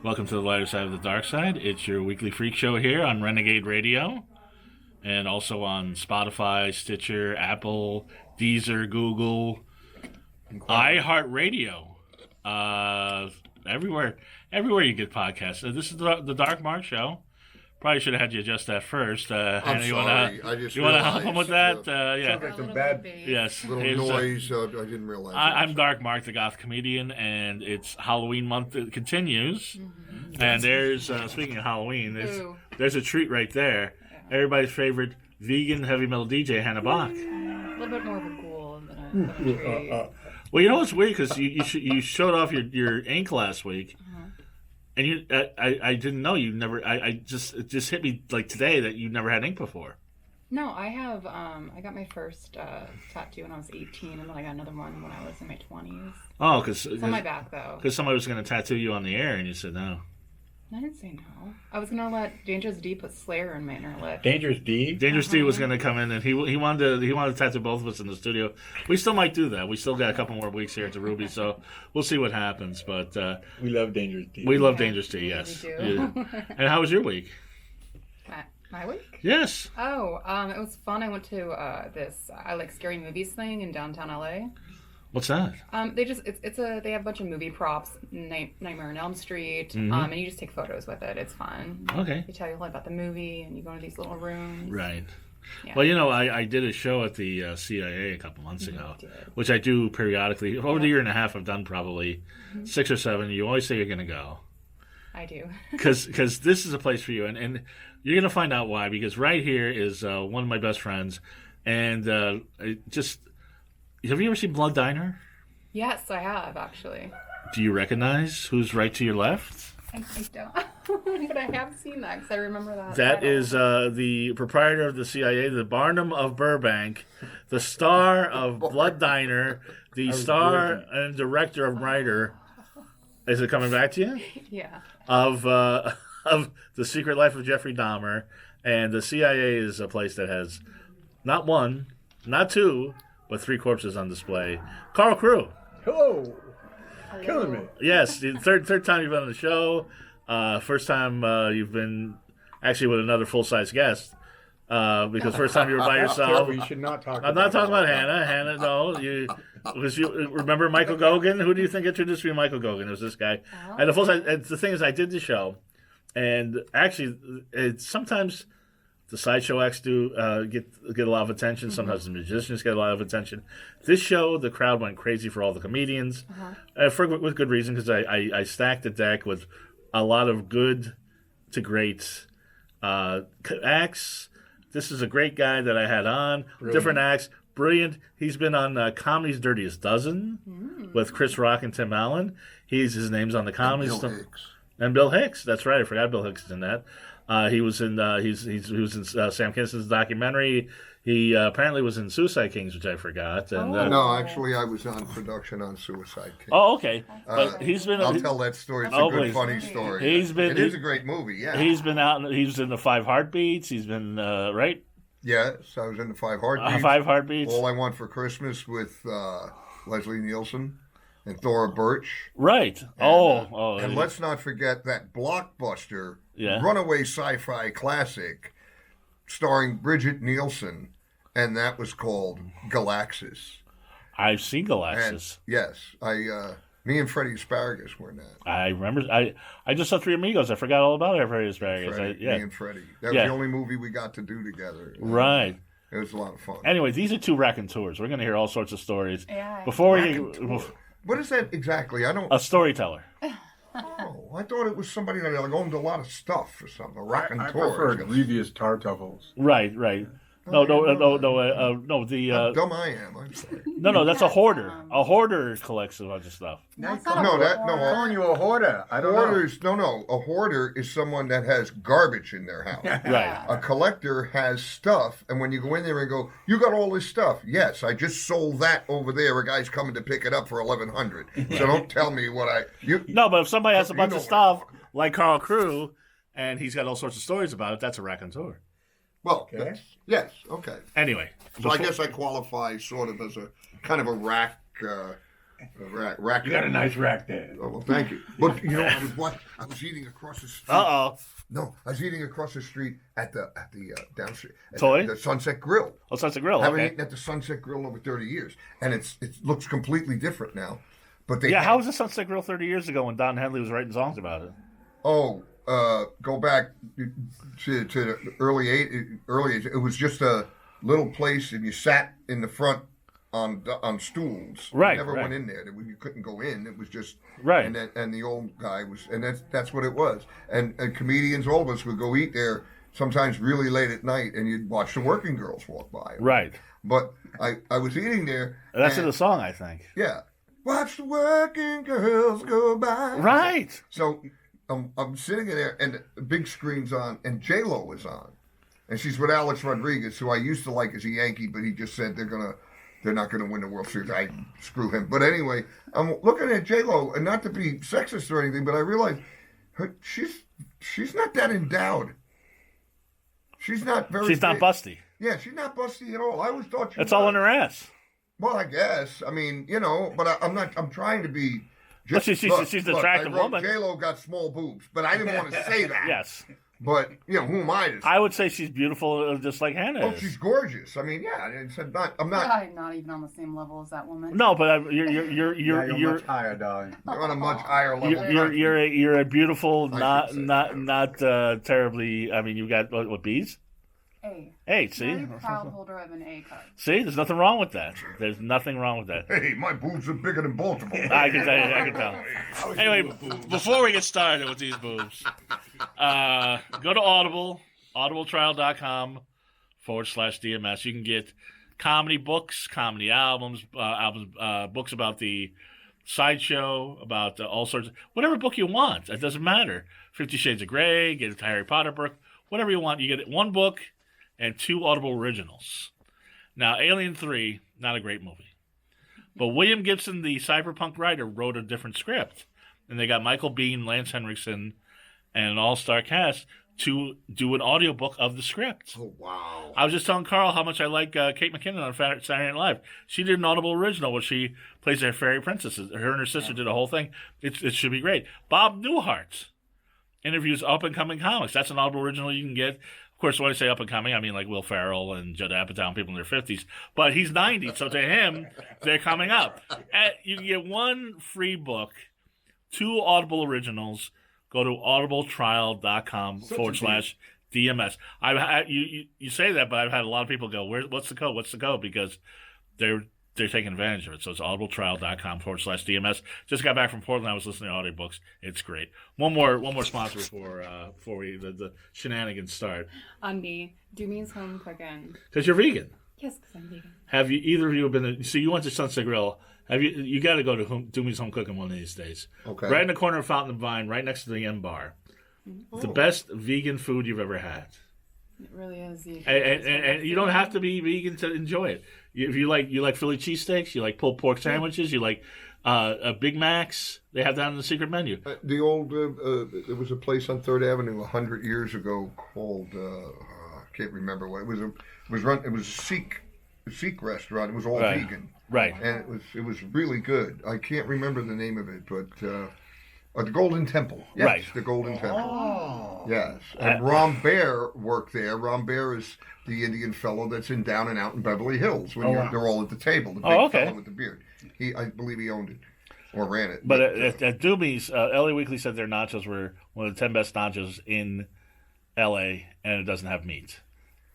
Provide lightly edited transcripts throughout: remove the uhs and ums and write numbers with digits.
Welcome to the lighter side of the dark side. It's your weekly freak show here on Renegade Radio and also on Spotify, Stitcher, Apple, Deezer, Google, iHeartRadio, everywhere you get podcasts. This is the Dark Mark Show. Probably should have had you adjust that first. I'm Hannah, sorry. You want to help him with that? Yeah. Sounds like some bad Yes. little noise. I didn't realize. I'm Dark Mark, the goth comedian, and it's Halloween month. It continues. Mm-hmm. And there's, speaking of Halloween, there's a treat right there. Everybody's favorite vegan heavy metal DJ, Hannah Bach. A little bit more of a ghoul than a treat. Well, you know what's weird? Because you showed off your ink last week. And I didn't know you never. It just hit me like today that you never had ink before. No, I have. I got my first tattoo when I was 18, and then I got another one when I was in my 20s. Oh, because it's on my back though. Because somebody was going to tattoo you on the air, and you said no. I didn't say no. I was gonna let Dangerous D put Slayer in my inner lip. Dangerous D. Dangerous D was going to come in, and he wanted to tattoo both of us in the studio. We still might do that. We still got a couple more weeks here at the Ruby, so we'll see what happens. But we love Dangerous D. We love Dangerous D. Yes. We do. Yeah. And how was your week? My week? Yes. Oh, it was fun. I went to this I like scary movies thing in downtown LA. What's that? They have a bunch of movie props, Nightmare on Elm Street, and you just take photos with it. It's fun. Okay. They tell you a lot about the movie, and you go into these little rooms. Right. Yeah. Well, I did a show at the CIA a couple months ago, which I do periodically. Over the year and a half, I've done probably 6 or 7. You always say you're going to go. I do. Because this is a place for you, and you're going to find out why, because right here is one of my best friends, and have you ever seen Blood Diner? Yes, I have, actually. Do you recognize who's right to your left? I don't. But I have seen that because I remember that. That is the proprietor of the CIA, the Barnum of Burbank, the star of Blood Diner, the star and director of Writer. Is it coming back to you? Yeah. Of The Secret Life of Jeffrey Dahmer. And the CIA is a place that has not 1, not 2, but 3 corpses on display. Carl Crew. Hello. Killing me. Yes, the third time you've been on the show. First time you've been actually with another full-size guest. Because first time you were by yourself. We should not talk. I'm not talking about Hannah. Hannah, no. You remember Michael Gogan? Who do you think introduced me to Michael Gogan? It was this guy. Oh. And the thing is, I did the show, and actually, sometimes the sideshow acts do get a lot of attention. Sometimes the musicians get a lot of attention. This show, the crowd went crazy for all the comedians, with good reason, because I stacked the deck with a lot of good to great acts. This is a great guy that I had on. Brilliant. Different acts. Brilliant. He's been on Comedy's Dirtiest Dozen with Chris Rock and Tim Allen. His name's on the comedy stuff. And Bill Hicks. That's right. I forgot Bill Hicks is in that. He was in he was in Sam Kinison's documentary. He apparently was in Suicide Kings, which I forgot. And, no, actually, I was on production on Suicide Kings. Oh, okay. But he's been. I'll tell that story. It's a good, funny story. It is a great movie. Yeah. He's been out. He was in the 5 Heartbeats. He's been right. Yes, I was in the 5 Heartbeats. 5 Heartbeats. All I Want for Christmas with Leslie Nielsen and Thora Birch. Right. And, and let's not forget that blockbuster, runaway sci-fi classic, starring Bridget Nielsen, and that was called Galaxis. I've seen Galaxis. And, yes, me and Freddie Asparagus were in that. I remember. I just saw Three Amigos. I forgot all about Freddie Asparagus. Me and Freddie. That was the only movie we got to do together. Right. It was a lot of fun. Anyway, these are 2 raconteurs. We're going to hear all sorts of stories. Yeah. What is that exactly? A storyteller. Oh, I thought it was somebody that owned a lot of stuff or something. A raconteur. I prefer Grievous Tartuffles. Right. No. How dumb I am. I'm sorry. No. That's a hoarder. A hoarder collects a bunch of stuff. I'm calling you a hoarder. I don't know. No. A hoarder is someone that has garbage in their house. Right. A collector has stuff, and when you go in there and go, "You got all this stuff?" Yes, I just sold that over there. A guy's coming to pick it up for $1,100. So don't tell me what No, but if somebody has a bunch of stuff like Carl Crew, and he's got all sorts of stories about it, that's a raconteur. Well, yes, okay. Anyway. So I guess I qualify sort of as a kind of a rack Rack. You got a nice rack there. Oh, well, thank you. But you know, I was eating across the street. No, I was eating across the street at the downstreet. The Sunset Grill. Oh, Sunset Grill. I haven't eaten at the Sunset Grill in over 30 years, and it looks completely different now. But how was the Sunset Grill 30 years ago when Don Henley was writing songs about it? Oh, go back to the early '80s. It was just a little place, and you sat in the front on stools. Right. You never went in there. You couldn't go in. It was just right. And the old guy was, and that's what it was. And comedians, all of us would go eat there sometimes really late at night, and you'd watch the working girls walk by. Right. But I was eating there. That's in the song, I think. Yeah. Watch the working girls go by. Right. So I'm sitting in there, and the big screen's on, and J-Lo is on. And she's with Alex Rodriguez, who I used to like as a Yankee, but he just said they're not gonna win the World Series. I screw him. But anyway, I'm looking at J-Lo, and not to be sexist or anything, but I realized she's not that endowed. She's not very. She's not busty. Yeah, she's not busty at all. I always thought she was. It's all in her ass. Well, I guess. I mean, but I'm not. I'm trying to be. But she's an attractive woman. J-Lo got small boobs, but I didn't want to say that. Yes. But who am I to say? I would say she's beautiful, just like Hannah is. She's gorgeous. I mean, yeah. I'm not. I'm not even on the same level as that woman. No, but you're much higher, darling. You're on a much higher level. You're a beautiful, not terribly. I mean, you got what B's? A. See, very proud holder of an A card. See, there's nothing wrong with that. There's nothing wrong with that. Hey, my boobs are bigger than Baltimore. I can tell. Anyway, before we get started with these boobs, go to Audible, audibletrial.com/DMS. You can get comedy books, comedy albums, books about the sideshow, about all sorts of, whatever book you want. It doesn't matter. 50 Shades of Grey, get a Harry Potter book, whatever you want. You get one book and 2 Audible originals. Now, Alien 3, not a great movie. But William Gibson, the cyberpunk writer, wrote a different script. And they got Michael Biehn, Lance Henriksen, and an all-star cast to do an audiobook of the script. Oh, wow. I was just telling Carl how much I like Kate McKinnon on Saturday Night Live. She did an Audible original where she plays a fairy princess. Her and her sister did a whole thing. It should be great. Bob Newhart interviews up-and-coming comics. That's an Audible original you can get. Of course, when I say up-and-coming, I mean like Will Ferrell and Judd Apatow, people in their 50s. But he's 90, so to him, they're coming up. You can get 1 free book, 2 Audible originals. Go to audibletrial.com/DMS. You say that, but I've had a lot of people go, what's the code? What's the code? Because they're taking advantage of it. So it's audibletrial.com/DMS. Just got back from Portland. I was listening to audiobooks. It's great. One more sponsor before the shenanigans start. On me, do means home cooking. Because you're vegan. Yes, because I'm vegan. Have you either of you been? So you went to Sunset Grill. Have you? You got to go to Doomy's Home Cooking one of these days. Okay. Right in the corner of Fountain and Vine, right next to the M Bar. The best vegan food you've ever had. It really is. And you don't have to be vegan to enjoy it. If you like Philly cheesesteaks, you like pulled pork sandwiches, you like Big Macs. They have that on the secret menu. The old there was a place on 3rd Avenue 100 years ago called I can't remember what it was. It was a Sikh restaurant. It was all vegan. Right. And it was really good. I can't remember the name of it, but the Golden Temple. Yes, right. The Golden Temple. Oh. Yes. And Ron Baer worked there. Ron Baer is the Indian fellow that's in Down and Out in Beverly Hills when they're all at the table. The big fellow with the beard. I believe he owned it or ran it. But at Doomy's, LA Weekly said their nachos were one of the 10 best nachos in LA, and it doesn't have meat.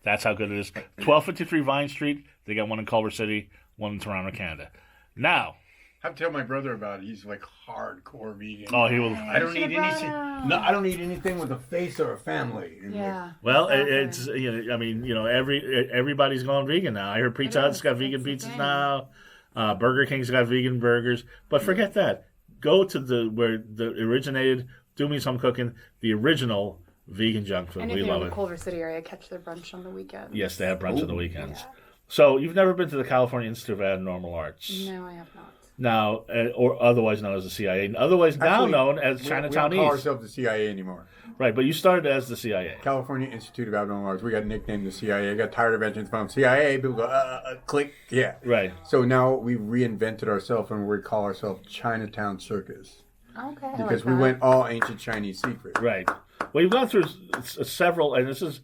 That's how good it is. 1253 Vine Street. They got one in Culver City, one in Toronto, Canada. Now, I have to tell my brother about it. He's like hardcore vegan. Oh, he will. I don't need anything. No, I don't need anything with a face or a family. Yeah. Well, it's everybody's going vegan now. I heard Pizza Hut's got vegan pizzas now. Burger King's got vegan burgers. But forget that. Go to where the originated Doomy's Home Cooking, the original vegan junk food. And we if you're love in the it. Culver City area, catch their brunch on the weekends. Yes, they have brunch on the weekends. Yeah. So you've never been to the California Institute of Abnormal Arts? No, I have not. Now, or otherwise known as the CIA, otherwise now known as Chinatown we don't call East. ourselves the CIA anymore. Right, but you started as the CIA. California Institute of Abnormal Arts. We got nicknamed the CIA. I got tired of answering the phone. CIA. People go, click. Yeah. Right. So now we reinvented ourselves and we call ourselves Chinatown Circus. Okay. I Because like we that. went all ancient Chinese secret. Right. Well, you've gone through several, and this is.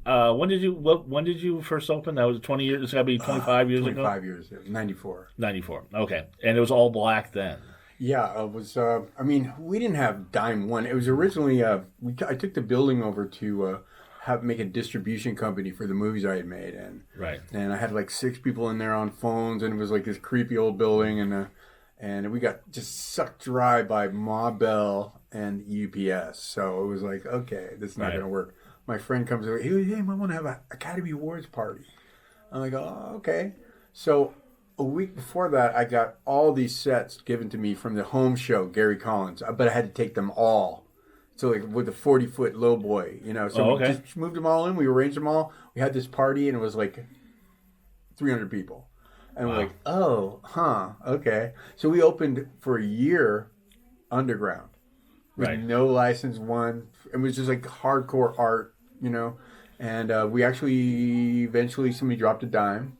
When did you first open? That was 20 years. It's got to be 25 years ago. 25 years. 94. 94. Okay, and it was all black then. Yeah, it was. I mean, we didn't have dime one. It was originally. I took the building over to make a distribution company for the movies I had made, Right. and I had like 6 people in there on phones, and it was like this creepy old building, and we got just sucked dry by Ma Bell and UPS. So it was like, okay, this is not Right. going to work. My friend comes over. He goes, hey, I want to have an Academy Awards party. I'm like, oh, okay. So a week before that, I got all these sets given to me from the home show, Gary Collins, but I had to take them all. So like with a 40-foot low boy, So we just moved them all in. We arranged them all. We had this party, and it was like 300 people. And we're like, oh, okay. So we opened for a year underground with no license, one. It was just like hardcore art, And we actually, eventually, somebody dropped a dime.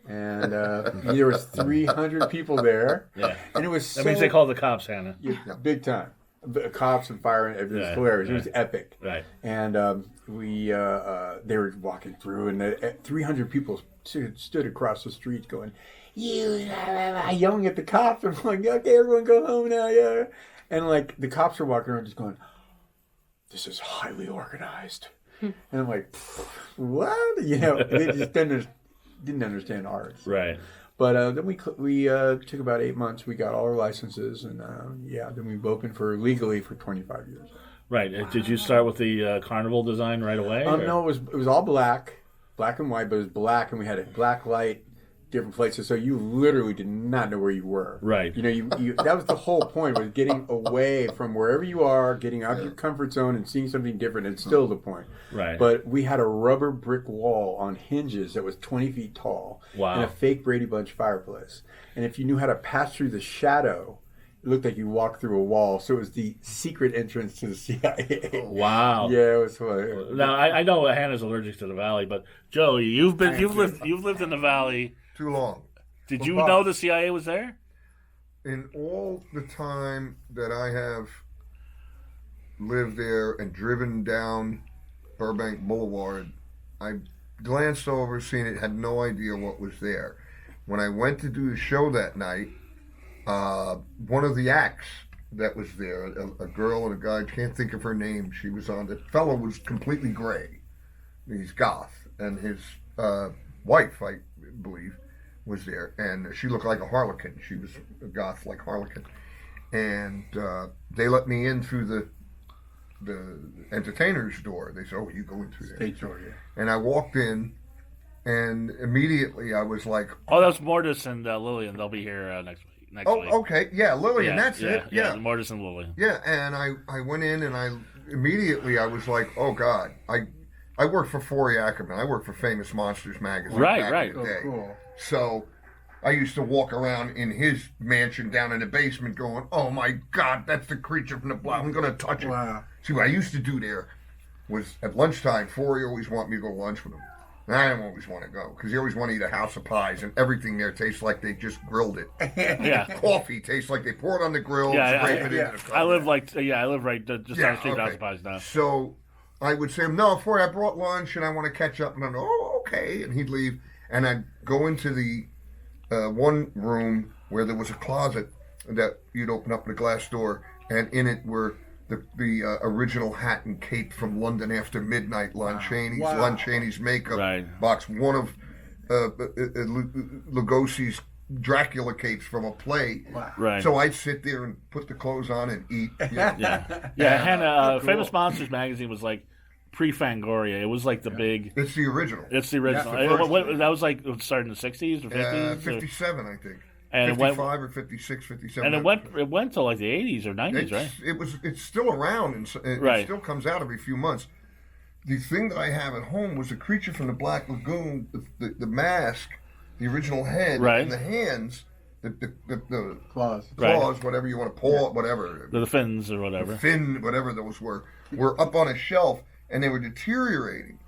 And there was 300 people there. Yeah. And it was That means they called the cops, Hannah. Yeah, big time. The cops and fire, and it was hilarious. It was epic. Right. And they were walking through, and 300 people stood across the street going, yelling at the cops. I'm like, okay, everyone go home now, yeah. And like the cops are walking around just going, this is highly organized. And I'm like, what? They just didn't understand art. Right. But then we took about 8 months. We got all our licenses, and then we opened legally for 25 years. Right. Did you start with the carnival design right away? No, it was all black and white, but it was black, and we had a black light, different places, so you literally did not know where you were. Right. You that was the whole point, was getting away from wherever you are, getting out of your comfort zone and seeing something different. It's still the point. Right. But we had a rubber brick wall on hinges that was 20 feet tall. Wow. And a fake Brady Bunch fireplace. And if you knew how to pass through the shadow, it looked like you walked through a wall. So it was the secret entrance to the CIA. Wow. Yeah, it was funny. Now I know Hannah's allergic to the Valley, but Joey, you've lived in the Valley. Too long. Did you know the CIA was there? In all the time that I have lived there and driven down Burbank Boulevard, I glanced over, seen it, had no idea what was there. When I went to do the show that night, one of the acts that was there, a girl and a guy, I can't think of her name, she was on, the fellow was completely gray. He's goth. And his wife, I believe, was there, and she looked like a harlequin. She was a goth like harlequin, and they let me in through the entertainer's door. They said, "Oh, you go in through there." Stage door, yeah. And I walked in, and immediately I was like, Oh, that's Mortis and Lillian. They'll be here next week. "Oh, okay, yeah, Lillian, that's it, yeah. Mortis and Lillian. yeah." And I went in, and I was like, "Oh God, I worked for Forey Ackerman. I worked for Famous Monsters magazine back in the day." Cool. So I used to walk around in his mansion down in the basement going, "Oh my God, that's the creature from the block. I'm going to touch it." Wow. See, what I used to do there was at lunchtime, Forey always wanted me to go to lunch with him. And I didn't always want to go because he always wanted to eat a house of pies, and everything there tastes like they just grilled it. Yeah. Coffee tastes like they pour it on the grill, Yeah, scrape it into the cup. I live right just down the street from House of Pies now. So I would say, "No, Forey, I brought lunch and I want to catch up." And I'd go, "Oh, okay." And he'd leave. And I'd go into the one room where there was a closet that you'd open up with a glass door, and in it were the original hat and cape from London After Midnight, Lon Chaney's makeup box, one of Lugosi's Dracula capes from a play. Wow. Right. So I'd sit there and put the clothes on and eat. Yeah. Hannah, Famous Monsters magazine was like pre-Fangoria. It was like the big. It's the original. It's the original. That's the first one. That was like it started in the 60s or 50s. 57, I think. And 55 or 56, 57. And it went to like the 80s or 90s, right? It's still around, and it still comes out every few months. The thing that I have at home was a creature from the Black Lagoon, the mask, the original head, and the hands the Claws. Right. claws, whatever you want to pull, whatever. The fins or whatever. Fin, whatever those were up on a shelf, and they were deteriorating.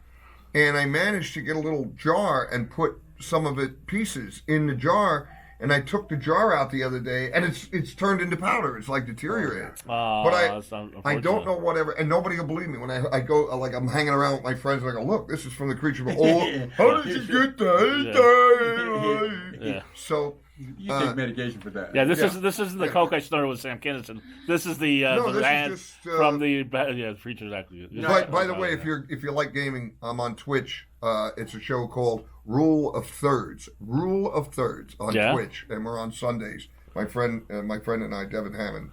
And I managed to get a little jar and put some of it pieces in the jar. And I took the jar out the other day, and it's turned into powder. It's like deteriorated. But I don't know whatever, and nobody will believe me when I go, like I'm hanging around with my friends, and I go, look, this is from the creature. Oh, how did you get that? Yeah. So. You take medication for that. Yeah, this isn't the coke I snorted with Sam Kinison. This is the this is band just, from the Preacher's Actually. By the way, if you like gaming, I'm on Twitch. It's a show called Rule of Thirds on Twitch, and we're on Sundays. My friend and I, Devin Hammond,